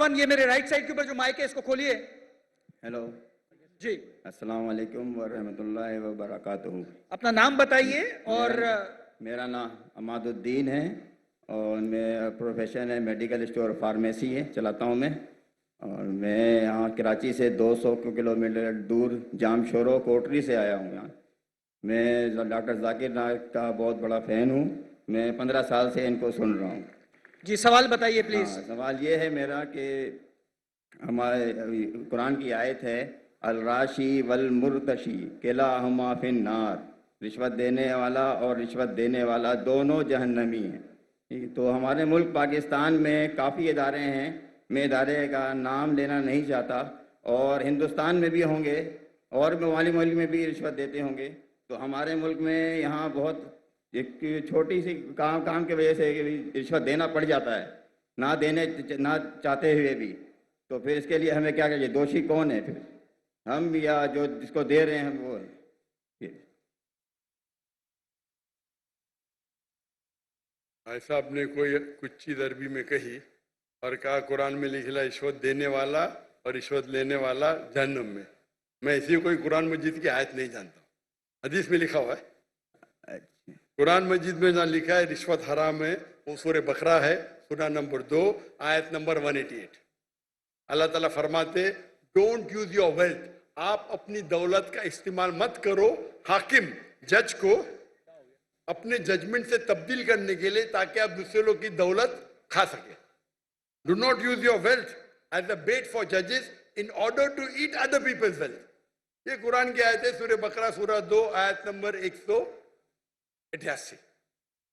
One, ये मेरे right side के ऊपर जो माइक है इसको खोलिए। हेलो जी, अस्सलाम वालेकुम व रहमतुल्लाहि व बरकातहू। अपना नाम बताइए। और मेरा नाम अमादुद्दीन है और मैं प्रोफेशन है मेडिकल स्टोर फार्मेसी है चलाता हूँ मैं। और मैं यहाँ कराची से 200 किलोमीटर दूर जामशोरो कोटरी से आया हूँ यहाँ। मैं डॉक्टर जाकिर नायक का बहुत बड़ा फ़ैन हूँ। मैं 15 साल से इनको सुन रहा हूँ। जी, सवाल बताइए प्लीज। हाँ, सवाल ये है मेरा कि हमारे कुरान की आयत है अल राशी वल मुर्तशी किला हुमा फिन नार, रिश्वत देने वाला और रिश्वत देने वाला दोनों जहन्नमी हैं। ठीक है, तो हमारे मुल्क पाकिस्तान में काफ़ी इदारे हैं। मैं इदारे का नाम लेना नहीं चाहता, और हिंदुस्तान में भी होंगे और मवाली मुल्क में भी रिश्वत देते होंगे। तो हमारे मुल्क में यहाँ बहुत एक छोटी सी काम की वजह से रिश्वत देना पड़ जाता है, ना चाहते हुए भी। तो फिर इसके लिए हमें क्या करिए? दोषी कौन है फिर, हम या जो जिसको दे रहे हैं वो? भाई साहब ने कोई कुछ चीज अरबी में कही और कहा कुरान में लिखा रिश्वत देने वाला और रिश्वत लेने वाला जहन्नम में। मैं ऐसी कोई कुरान मजीद की आयत नहीं जानता। हदीस में लिखा हुआ है। कुरान मजीद में जहाँ लिखा है रिश्वत हराम है वो सूरह बकरा है, सूरा नंबर 2 आयत नंबर 188। अल्लाह ताला फरमाते डोंट यूज योर वेल्थ, आप अपनी दौलत का इस्तेमाल मत करो हाकिम जज को अपने जजमेंट से तब्दील करने के लिए, ताकि आप दूसरे लोग की दौलत खा सके। Do not use your wealth as a bait for जजेस in order to eat other people's wealth. ये कुरान की आयत है, सूरह बकरा सूरा 2 आयत नंबर 188।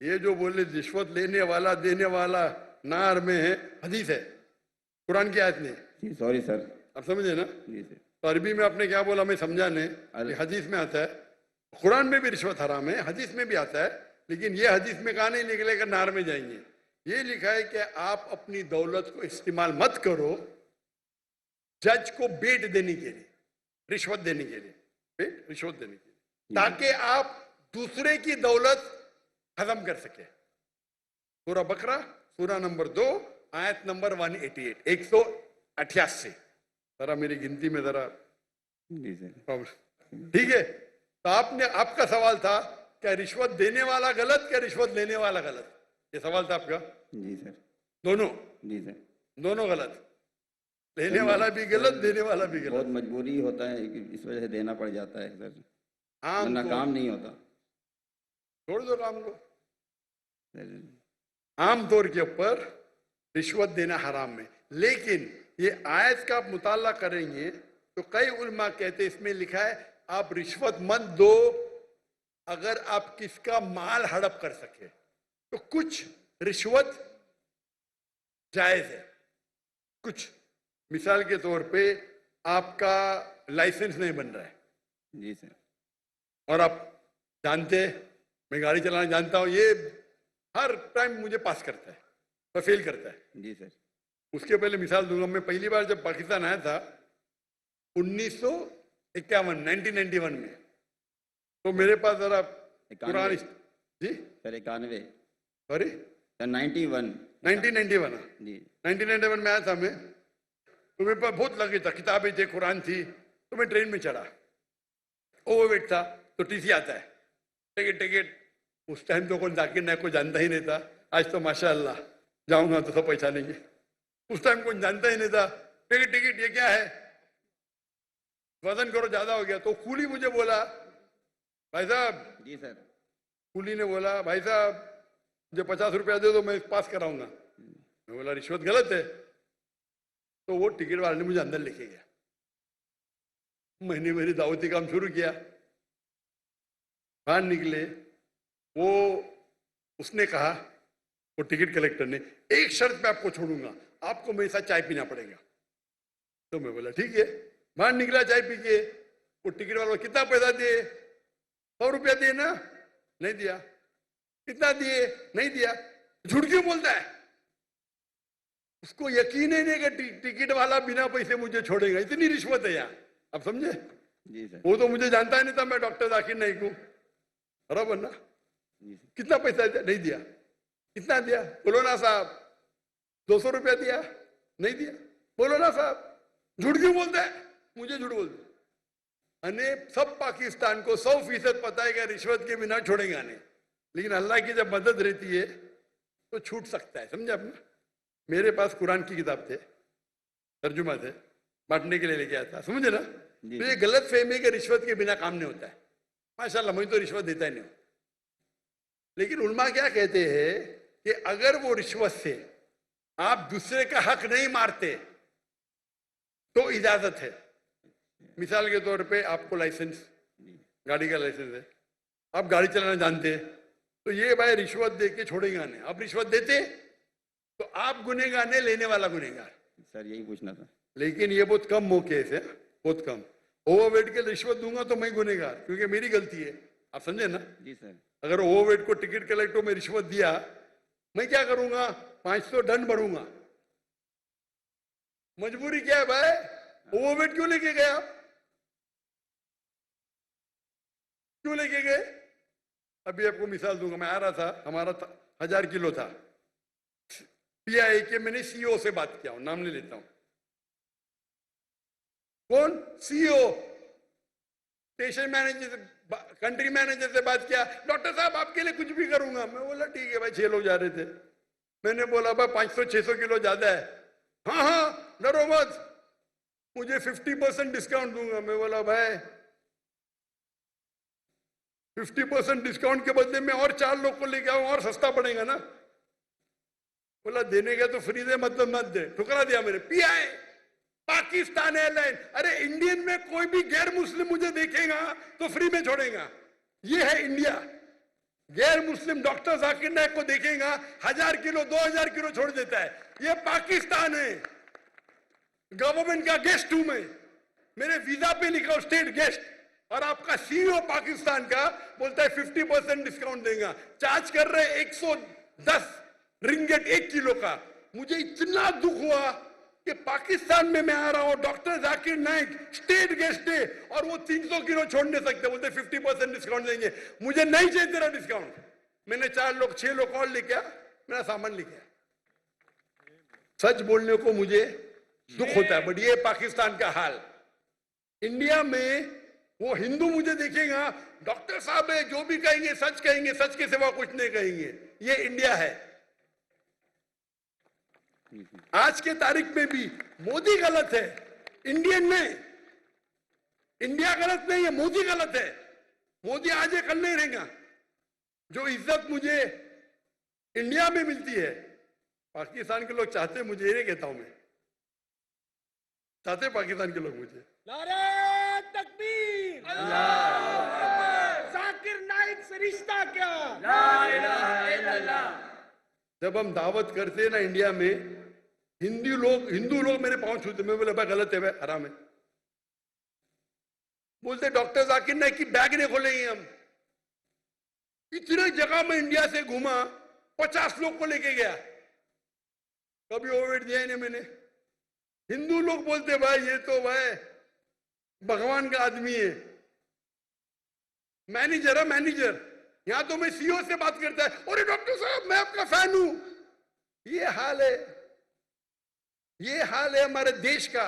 ये जो बोले रिश्वत लेने वाला देने वाला नार में है, हदीस है, कुरान की आयत नहीं। जी सॉरी सर। आप समझे ना? जी सर। तो अरबी में आपने क्या बोला मैं समझा नहीं। हदीस में आता है, कुरान में भी रिश्वत हराम है, हदीस में भी आता है, लेकिन ये हदीस में कहा नहीं निकलेगा नार में जाएंगे। ये लिखा है कि आप अपनी दौलत को इस्तेमाल मत करो जज को बेट देने के लिए, रिश्वत देने के लिए, रिश्वत देने के लिए, ताकि आप दूसरे की दौलत खत्म कर सके। सूरा बकरा सूरा नंबर 2 आयत नंबर 188 188। जरा मेरी गिनती में जरा ठीक है। तो आपका सवाल था क्या रिश्वत देने वाला गलत क्या रिश्वत लेने वाला गलत? ये सवाल था आपका। जी सर। दोनों? जी सर। दोनों गलत, लेने वाला भी गलत देने वाला भी गलत। बहुत मजबूरी होता है कि इस वजह से देना पड़ जाता है सर, वरना काम नहीं होता। छोड़ दो काम को। आमतौर के ऊपर रिश्वत देना हराम है, लेकिन ये आयत का आप मुताला करेंगे तो कई उलमा कहते इसमें लिखा है आप रिश्वत मत दो अगर आप किसका माल हड़प कर सके। तो कुछ रिश्वत जायज है, कुछ मिसाल के तौर पे आपका लाइसेंस नहीं बन रहा है। जी सर। और आप जानते मैं गाड़ी चलाना जानता हूं, ये हर टाइम मुझे पास करता है और फेल करता है। जी सर। उसके पहले मिसाल दूंगा, मैं पहली बार जब पाकिस्तान आया था 1991 में, तो मेरे पास जरा कुरान जी सर 91 सॉरी 91 1991 जी 1991 में आया था मैं। तो मेरे पास बहुत लगे था, किताबें थे, कुरान थी। तो मैं ट्रेन में चढ़ा, ओवरवेट था, तो टीसी आता है, टिकट। उस टाइम तो कौन जाकिर नायक को जानता ही नहीं था। आज तो माशाअल्लाह जाऊंगा तो सब पहचानेंगे। उस टाइम कौन जानता ही नहीं था। टिकट ये क्या है, वजन करो ज्यादा हो गया। तो कूली मुझे बोला भाई साहब। जी सर। कूली ने बोला भाई साहब मुझे 50 रुपया दे दो, मैं पास कराऊंगा। मैं बोला रिश्वत गलत है। तो वो टिकट वाले ने मुझे अंदर लेके गया। मैंने मेरी दावती काम शुरू किया। बाहर निकले, वो उसने कहा, वो टिकट कलेक्टर ने, एक शर्त पे आपको छोड़ूंगा, आपको मेरे साथ चाय पीना पड़ेगा। तो मैं बोला ठीक है। बाहर निकला चाय पी के। वो टिकट वाला कितना पैसा दिए? 100 रुपया दिए ना? नहीं दिया। कितना दिए? नहीं दिया। झूठ क्यों बोलता है? उसको यकीन ही नहीं कि टिकट वाला बिना पैसे मुझे छोड़ेगा। इतनी रिश्वत है यहाँ, आप समझे? जी सर। वो तो मुझे जानता ही नहीं था मैं डॉक्टर जाकिर नाइक हूँ, बराबर ना? कितना पैसा दिया? नहीं दिया। कितना दिया? बोलो ना साहब। 200 रुपया दिया? नहीं दिया। बोलो ना साहब, झूठ क्यों बोलते हैं? मुझे झूठ बोलते, अने सब पाकिस्तान को 100% पता है कि रिश्वत के बिना छोड़ेगा नहीं, लेकिन अल्लाह की जब मदद रहती है तो छूट सकता है, समझे आपने? मेरे पास कुरान की किताब थे, तर्जुमा थे, बांटने के लिए लेके आया था, समझे ना? तो ये गलत फहमी है कि रिश्वत के बिना काम नहीं होता है। माशाल्लाह मुझे तो रिश्वत देता ही नहीं हूं, लेकिन उलमा क्या कहते हैं कि अगर वो रिश्वत से आप दूसरे का हक नहीं मारते तो इजाजत है। मिसाल के तौर पे आपको लाइसेंस, गाड़ी का लाइसेंस है, आप गाड़ी चलाना जानते हैं, तो ये भाई रिश्वत दे के छोड़ेगा नहीं। आप रिश्वत देते तो आप गुनहगार नहीं, लेने वाला गुनहगार। सर यही पूछना था। लेकिन ये बहुत कम मौके से, बहुत कम। ओवरवेट के रिश्वत दूंगा तो मैं गुनहगार, क्योंकि मेरी गलती है, आप समझे ना? जी सर। अगर ओवरवेट को टिकट कलेक्टर में रिश्वत दिया, मैं क्या करूंगा? 500 दंड भरूंगा। मजबूरी क्या है भाई? ओवरवेट क्यों लेके गए आप? क्यों लेके गए? अभी आपको मिसाल दूंगा, मैं आ रहा था, हमारा 1000 किलो था, पीआई के मैंने सीईओ से बात किया हूं, नाम नहीं लेता हूं, कौन? CEO, station manager, country manager से बात किया, डॉक्टर साहब आपके लिए कुछ भी करूंगा। मैं बोला ठीक है भाई, 6 लोग जा रहे थे, मैंने बोला भाई 500-600 किलो ज्यादा है, हाँ हाँ डरो मत, मुझे 50% डिस्काउंट दूंगा। मैं बोला भाई 50% डिस्काउंट के बदले में और 4 लोग को लेके आऊं, और सस्ता पड़ेगा ना। बोला देने का तो फ्री दे, मतलब मत दे। ठुकरा दिया मैंने। पीआई पाकिस्तान एयरलाइन, अरे इंडियन में कोई भी गैर मुस्लिम मुझे देखेगा तो फ्री में छोड़ेगा, ये है इंडिया। गैर मुस्लिम डॉक्टर जाकिर नायक को देखेगा, 1000 किलो 2000 किलो छोड़ देता है। ये पाकिस्तान है, गवर्नमेंट का गेस्ट हूं मैं, मेरे वीजा पे लिखा हो स्टेट गेस्ट, और आपका सीईओ पाकिस्तान का बोलता है 50% डिस्काउंट देगा, चार्ज कर रहे 110 रिंगेट 1 किलो का। मुझे इतना दुख हुआ कि पाकिस्तान में मैं आ रहा हूं, doctor Zakir Naik state guest है, और वो 300 किलो छोड़ नहीं सकते, बोलते 50% डिस्काउंट देंगे। मुझे नहीं चाहिए तेरा डिस्काउंट। मैंने 6 लोग और लेके आया, मेरा सामान लेके आया। सच बोलने को मुझे दुख होता है, बट ये पाकिस्तान का हाल। इंडिया में वो हिंदू मुझे देखेगा, डॉक्टर साहब है, जो भी कहेंगे सच कहेंगे, सच के सिवा कुछ नहीं कहेंगे। ये इंडिया है। आज के तारीख में भी मोदी गलत है, इंडियन नहीं। इंडिया गलत नहीं है, मोदी गलत है। मोदी आज है, कल नहीं रहेगा। जो इज्जत मुझे इंडिया में मिलती है, पाकिस्तान के लोग चाहते, मुझे ये कहता हूं मैं, चाहते पाकिस्तान के लोग मुझे। नारे तकबीर, जाकिर नाइक से रिश्ता क्या? ला इलाहा इल्लल्लाह। जब हम दावत करते हैं ना इंडिया में, हिंदू लोग मेरे पांव छूते, मैं बोला भाई गलत है, भाई हराम है। बोलते डॉक्टर जाकिर नाइक की बैग नहीं खोलेंगे हम। इतने जगह में इंडिया से घूमा, 50 लोग को लेके गया, कभी ओवरवेट दिया ही नहीं मैंने। हिंदू लोग बोलते भाई ये तो भाई भगवान का आदमी है, मैनेजर है मैनेजर। यहां तो मैं सीईओ से बात करता है, अरे डॉक्टर साहब मैं आपका फैन हूं। ये हाल है, ये हाल है हमारे देश का।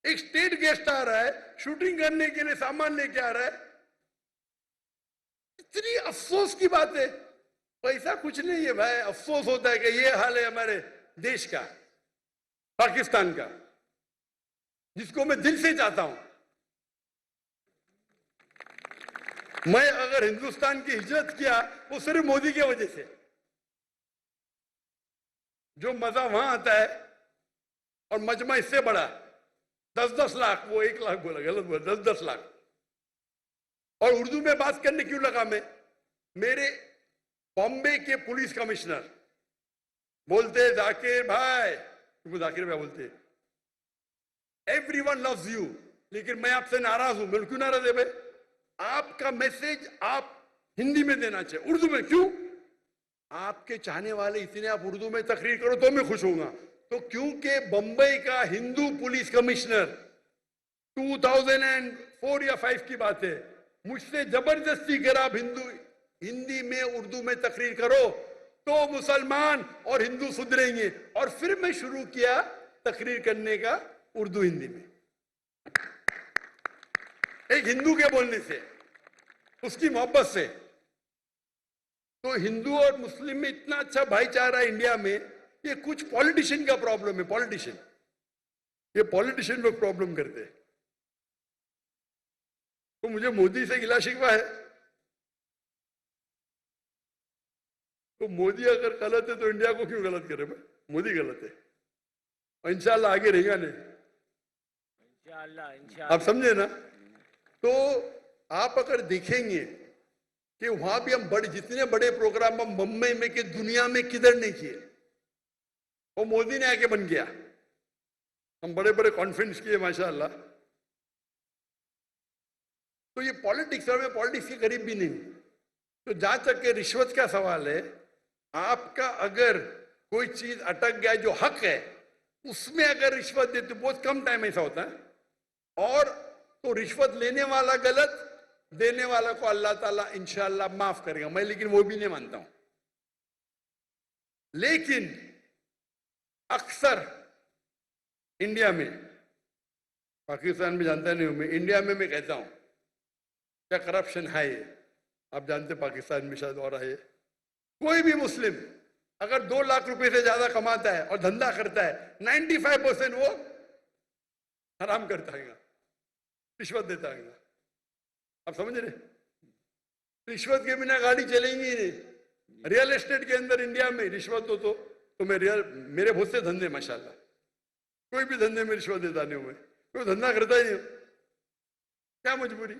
एक स्टेट गेस्ट आ रहा है, शूटिंग करने के लिए सामान लेके आ रहा है। इतनी अफसोस की बात है। पैसा कुछ नहीं है भाई, अफसोस होता है कि ये हाल है हमारे देश का, पाकिस्तान का, जिसको मैं दिल से चाहता हूं। मैं अगर हिंदुस्तान की हिजरत किया वो सिर्फ मोदी की वजह से। जो मजा वहां आता है, और मजमा इससे बड़ा 10-10 लाख, वो 1 लाख बोला, गलत बोला, 10-10 लाख। और उर्दू में बात करने क्यों लगा मैं? मेरे बॉम्बे के पुलिस कमिश्नर बोलते जाकिर भाई, तुमको जाकिर भाई बोलते, एवरीवन लव्स यू, लेकिन मैं आपसे नाराज हूं। मैं क्यों नाराज है भाई? आपका मैसेज आप हिंदी में देना चाहिए, उर्दू में क्यों? आपके चाहने वाले इतने, आप उर्दू में तकरीर करो तो मैं खुश होऊंगा। तो क्योंकि बंबई का हिंदू पुलिस कमिश्नर 2004 या 5 की बात है, मुझसे जबरदस्ती कर आप हिंदी में उर्दू में तकरीर करो तो मुसलमान और हिंदू सुधरेंगे। और फिर मैं शुरू किया तकरीर करने का उर्दू हिंदी में, एक हिंदू के बोलने से, उसकी मोहब्बत से। तो हिंदू और मुस्लिम में इतना अच्छा भाईचारा है इंडिया में, ये कुछ पॉलिटिशियन का प्रॉब्लम है। पॉलिटिशियन, ये पॉलिटिशियन लोग प्रॉब्लम करते हैं। तो मुझे मोदी से गिला शिकवा है, तो मोदी अगर गलत है तो इंडिया को क्यों गलत करे भाई? मोदी गलत है और इंशाल्लाह आगे रहेगा नहीं, इंशाल्लाह। आप समझे ना? तो आप अगर देखेंगे कि वहां भी हम जितने बड़े प्रोग्राम हम मुंबई में कि दुनिया में किधर नहीं किए, वो मोदी ने आके बन गया। हम बड़े बड़े कॉन्फ्रेंस किए माशाल्लाह। तो ये पॉलिटिक्स, और मैं पॉलिटिक्स के करीब भी नहीं हूं। तो जहां तक के रिश्वत का सवाल है, आपका अगर कोई चीज अटक गया जो हक है, उसमें अगर रिश्वत देते, बहुत कम टाइम ऐसा होता है, और तो रिश्वत लेने वाला गलत, देने वाला को अल्लाह ताला इंशाअल्लाह माफ करेगा। मैं लेकिन वो भी नहीं मानता हूं। लेकिन अक्सर इंडिया में, पाकिस्तान में जानता नहीं हूं मैं, इंडिया में मैं कहता हूं क्या करप्शन है। आप जानते पाकिस्तान में शायद और है। कोई भी मुस्लिम अगर 2 लाख रुपए से ज्यादा कमाता है और धंधा करता है, 95% वो हराम करता है, रिश्वत देता है। आप समझ रहे? रिश्वत के बिना गाड़ी चलेंगी ही नहीं। रियल एस्टेट के अंदर इंडिया में रिश्वत हो तो मेरे बहुत से धंधे माशाल्लाह, कोई भी धंधे में रिश्वत देता नहीं हूं मैं, कोई धंधा करता ही नहीं। क्या मजबूरी?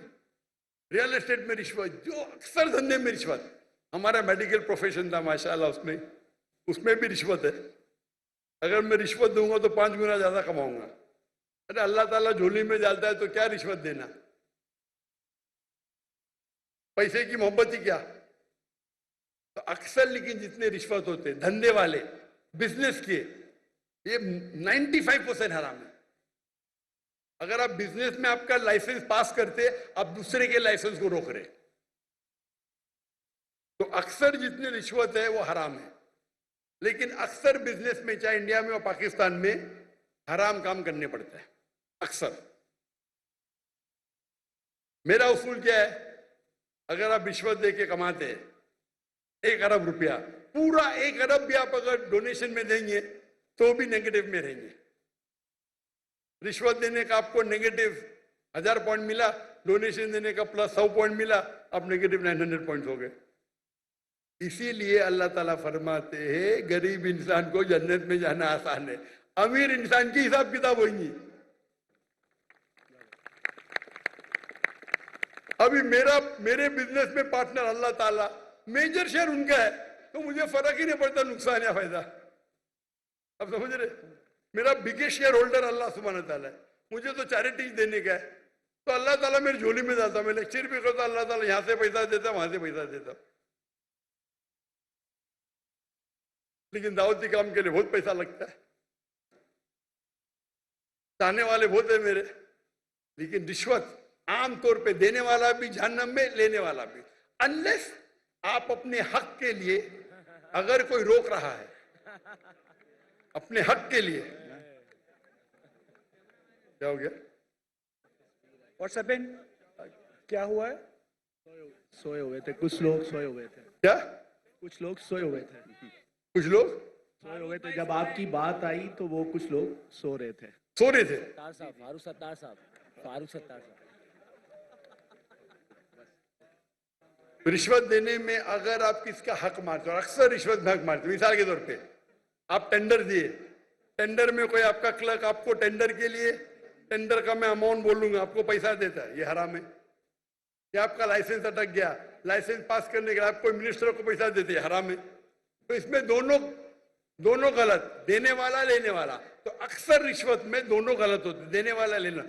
रियल एस्टेट में रिश्वत, जो अक्सर धंधे में रिश्वत। हमारा मेडिकल प्रोफेशन था माशाल्लाह, उसमें भी रिश्वत है। अगर मैं रिश्वत दूंगा तो 5 गुना ज्यादा कमाऊंगा। अरे अल्लाह ताला झोली में डालता है तो क्या रिश्वत देना? पैसे की मोहब्बत ही क्या? तो अक्सर लेकिन जितने रिश्वत होते धंधे वाले, बिजनेस के, ये 95% हराम है। अगर आप बिजनेस में आपका लाइसेंस पास करते, आप दूसरे के लाइसेंस को रोक रहे, तो अक्सर जितनी रिश्वत है वो हराम है। लेकिन अक्सर बिजनेस में, चाहे इंडिया में और पाकिस्तान में, हराम काम करने पड़ता है अक्सर। मेरा उसूल क्या है? अगर आप रिश्वत देके कमाते हैं 1 अरब रुपया, पूरा 1 अरब भी आप अगर डोनेशन में देंगे तो भी नेगेटिव में रहेंगे। रिश्वत देने का आपको नेगेटिव 1000 पॉइंट मिला, डोनेशन देने का प्लस 100 पॉइंट मिला, आप नेगेटिव 900 पॉइंट हो गए। इसीलिए अल्लाह ताला फरमाते हैं गरीब इंसान को जन्नत में जाना आसान है, अमीर इंसान की हिसाब किताब होगी। अभी मेरे बिजनेस में पार्टनर अल्लाह ताला, मेजर शेयर उनका है, तो मुझे फर्क ही नहीं पड़ता नुकसान या फायदा। अब समझ रहे? मेरा बिगेस्ट शेयर होल्डर अल्लाह सुब्हान ताला है, मुझे तो चैरिटी देने का है, तो अल्लाह ताला मेरी झोली में डालता। मैं लेक्चर भी करता, अल्लाह ताला यहां से पैसा देता, वहां से पैसा देता। लेकिन दावती काम के लिए बहुत पैसा लगता है, चाहने वाले बहुत है मेरे। लेकिन रिश्वत आमतौर पे देने वाला भी जहन्नम में, लेने वाला भी, अनलेस आप अपने हक के लिए, अगर कोई रोक रहा है अपने हक के लिए। क्या हो गया? व्हाट्सएप क्या हुआ है? सोए हुए थे कुछ लोग, सोए हुए थे। क्या? कुछ लोग सोए हुए थे, कुछ लोग सोए हुए थे। जब आपकी बात आई तो वो कुछ लोग सो रहे थे। सो रहे थे। फारूक सत्तार साहब। रिश्वत देने में अगर आप किसका हक मारते हो, अक्सर रिश्वत में हक मारते हो। मिसाल के तौर पे आप टेंडर दिए, टेंडर में कोई आपका क्लर्क आपको टेंडर के लिए, टेंडर का मैं अमाउंट बोलूंगा, आपको पैसा देता है, ये हराम है। या आपका लाइसेंस अटक गया, लाइसेंस पास करने के लिए आप कोई मिनिस्टर को पैसा देते हैं, हराम है। तो इसमें दोनों गलत, देने वाला लेने वाला। तो अक्सर रिश्वत में दोनों गलत होते, देने वाला लेना।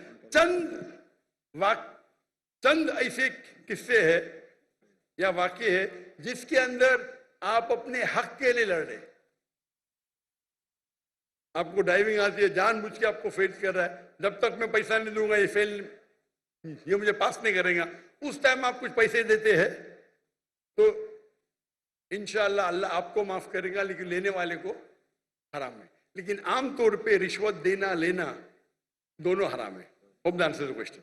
चंद ऐसे किस्से है या वाक्य है जिसके अंदर आप अपने हक के लिए लड़ रहे। आपको ड्राइविंग आती है, जानबूझ के आपको फेल कर रहा है, जब तक मैं पैसा नहीं दूंगा ये मुझे पास नहीं करेगा। उस टाइम आप कुछ पैसे देते हैं तो इंशाअल्लाह अल्लाह आपको माफ करेगा, लेकिन लेने वाले को हराम है। लेकिन आमतौर पे रिश्वत देना लेना दोनों हराम है। Hope the answer the question.